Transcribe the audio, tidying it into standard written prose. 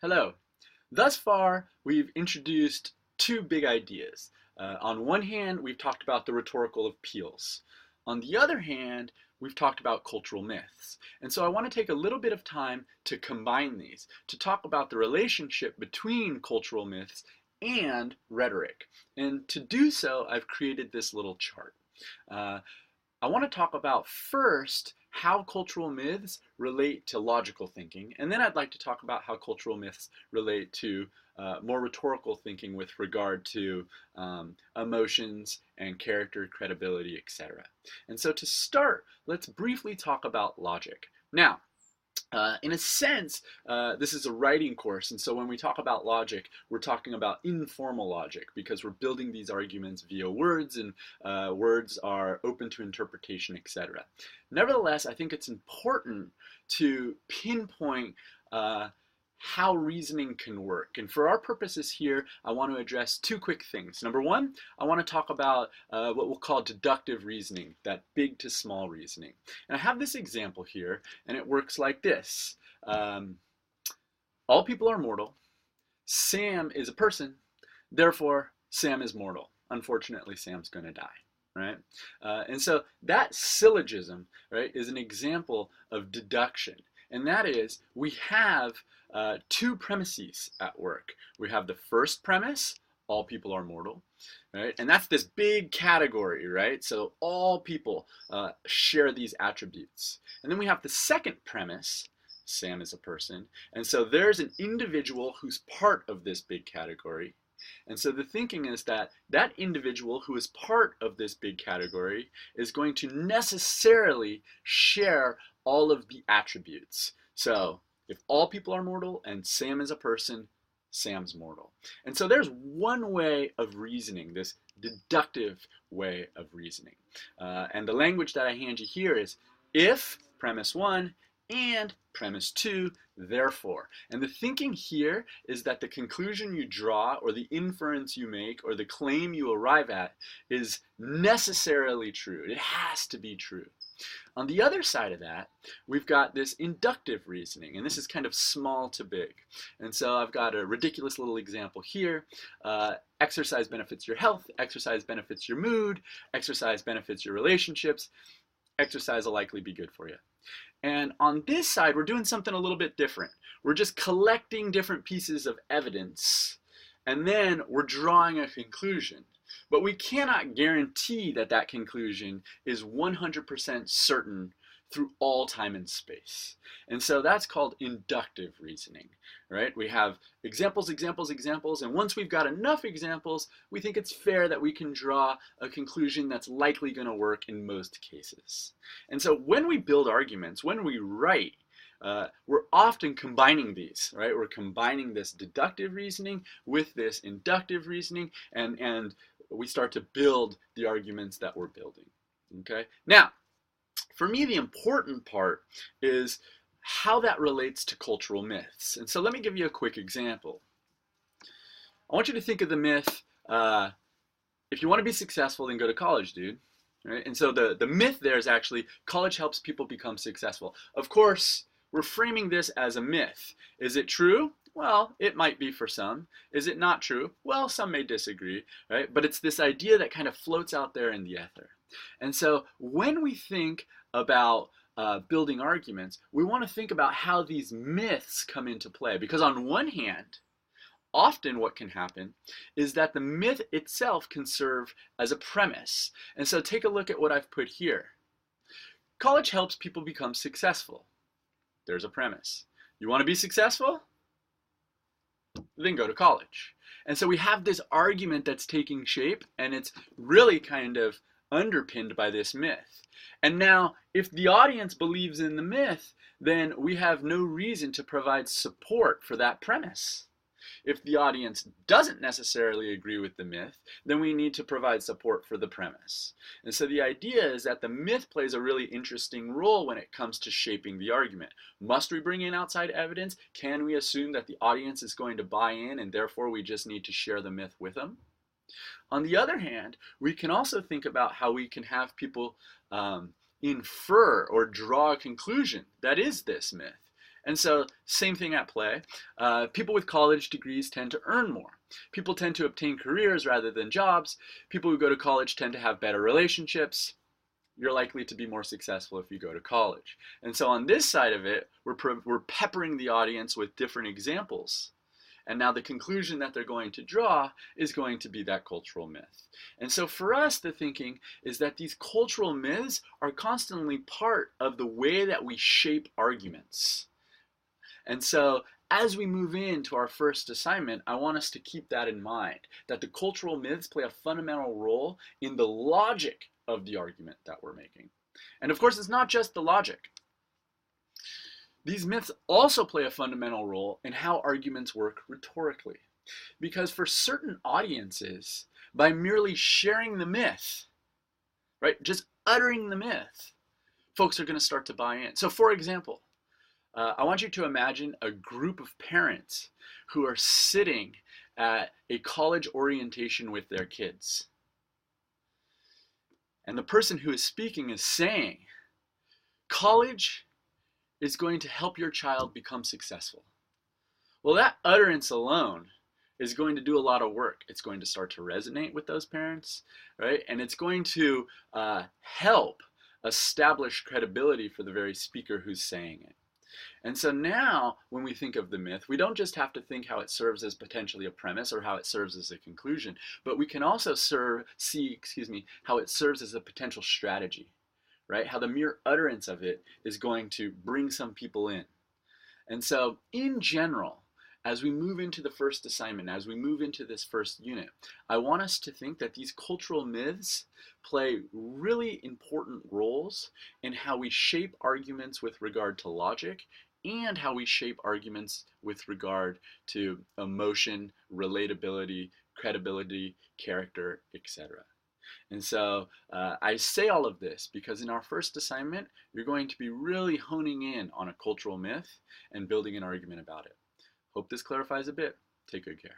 Hello. Thus far, we've introduced two big ideas. On one hand, we've talked about the rhetorical appeals. On the other hand, we've talked about cultural myths. And so I want to take a little bit of time to combine these, to talk about the relationship between cultural myths and rhetoric. And to do so, I've created this little chart. Uh, I want to talk about first how cultural myths relate to logical thinking, and then I'd like to talk about how cultural myths relate to more rhetorical thinking with regard to emotions and character, credibility, etc. And so to start, let's briefly talk about logic. Now, in a sense, this is a writing course, and so when we talk about logic, we're talking about informal logic because we're building these arguments via words, and words are open to interpretation, etc. Nevertheless, I think it's important to pinpoint how reasoning can work. And for our purposes here, I want to address two quick things. Number one, I want to talk about what we'll call deductive reasoning, that big to small reasoning. And I have this example here, and it works like this. All people are mortal. Sam is a person. Therefore, Sam is mortal. Unfortunately, Sam's going to die. Right? And so that syllogism, right, is an example of deduction. And that is, we have two premises at work. We have the first premise, all people are mortal, right? And that's this big category, right? So all people share these attributes. And then we have the second premise, Sam is a person. And so there's an individual who's part of this big category. And so the thinking is that that individual who is part of this big category is going to necessarily share all of the attributes. So if all people are mortal and Sam is a person, Sam's mortal. And so there's one way of reasoning, this deductive way of reasoning. And the language that I hand you here is if premise one and premise two, therefore. And the thinking here is that the conclusion you draw or the inference you make or the claim you arrive at is necessarily true. It has to be true. On the other side of that, we've got this inductive reasoning, and this is kind of small to big. And so I've got a ridiculous little example here. Exercise benefits your health, exercise benefits your mood, exercise benefits your relationships, exercise will likely be good for you. And on this side, we're doing something a little bit different. We're just collecting different pieces of evidence, and then we're drawing a conclusion. But we cannot guarantee that that conclusion is 100% certain through all time and space. And so that's called inductive reasoning, right? We have examples, examples, examples, and once we've got enough examples, we think it's fair that we can draw a conclusion that's likely going to work in most cases. And so when we build arguments, when we write, we're often combining these, right? We're combining this deductive reasoning with this inductive reasoning, and we start to build the arguments that we're building, okay? Now, for me, the important part is how that relates to cultural myths. And so let me give you a quick example. I want you to think of the myth, if you want to be successful, then go to college, dude. Right? And so the myth there is actually college helps people become successful. Of course, we're framing this as a myth. Is it true? Well, it might be for some. Is it not true? Well, some may disagree, right? But it's this idea that kind of floats out there in the ether. And so when we think about building arguments, we want to think about how these myths come into play. Because on one hand, often what can happen is that the myth itself can serve as a premise. And so take a look at what I've put here. College helps people become successful. There's a premise. You want to be successful? Then go to college. And so we have this argument that's taking shape, and it's really kind of underpinned by this myth. And now, if the audience believes in the myth, then we have no reason to provide support for that premise. If the audience doesn't necessarily agree with the myth, then we need to provide support for the premise. And so the idea is that the myth plays a really interesting role when it comes to shaping the argument. Must we bring in outside evidence? Can we assume that the audience is going to buy in and therefore we just need to share the myth with them? On the other hand, we can also think about how we can have people infer or draw a conclusion that is this myth. And so, same thing at play. People with college degrees tend to earn more. People tend to obtain careers rather than jobs. People who go to college tend to have better relationships. You're likely to be more successful if you go to college. And so on this side of it, we're peppering the audience with different examples. And now the conclusion that they're going to draw is going to be that cultural myth. And so for us, the thinking is that these cultural myths are constantly part of the way that we shape arguments. And so as we move into our first assignment, I want us to keep that in mind, that the cultural myths play a fundamental role in the logic of the argument that we're making. And of course, it's not just the logic. These myths also play a fundamental role in how arguments work rhetorically. Because for certain audiences, by merely sharing the myth, right, just uttering the myth, folks are going to start to buy in. So for example, I want you to imagine a group of parents who are sitting at a college orientation with their kids. And the person who is speaking is saying, college is going to help your child become successful. Well, that utterance alone is going to do a lot of work. It's going to start to resonate with those parents, right? And it's going to help establish credibility for the very speaker who's saying it. And so now, when we think of the myth, we don't just have to think how it serves as potentially a premise or how it serves as a conclusion, but we can also see how it serves as a potential strategy, right? How the mere utterance of it is going to bring some people in. And so, in general, as we move into the first assignment, as we move into this first unit, I want us to think that these cultural myths play really important roles in how we shape arguments with regard to logic and how we shape arguments with regard to emotion, relatability, credibility, character, etc. And so I say all of this because in our first assignment, you're going to be really honing in on a cultural myth and building an argument about it. Hope this clarifies a bit. Take good care.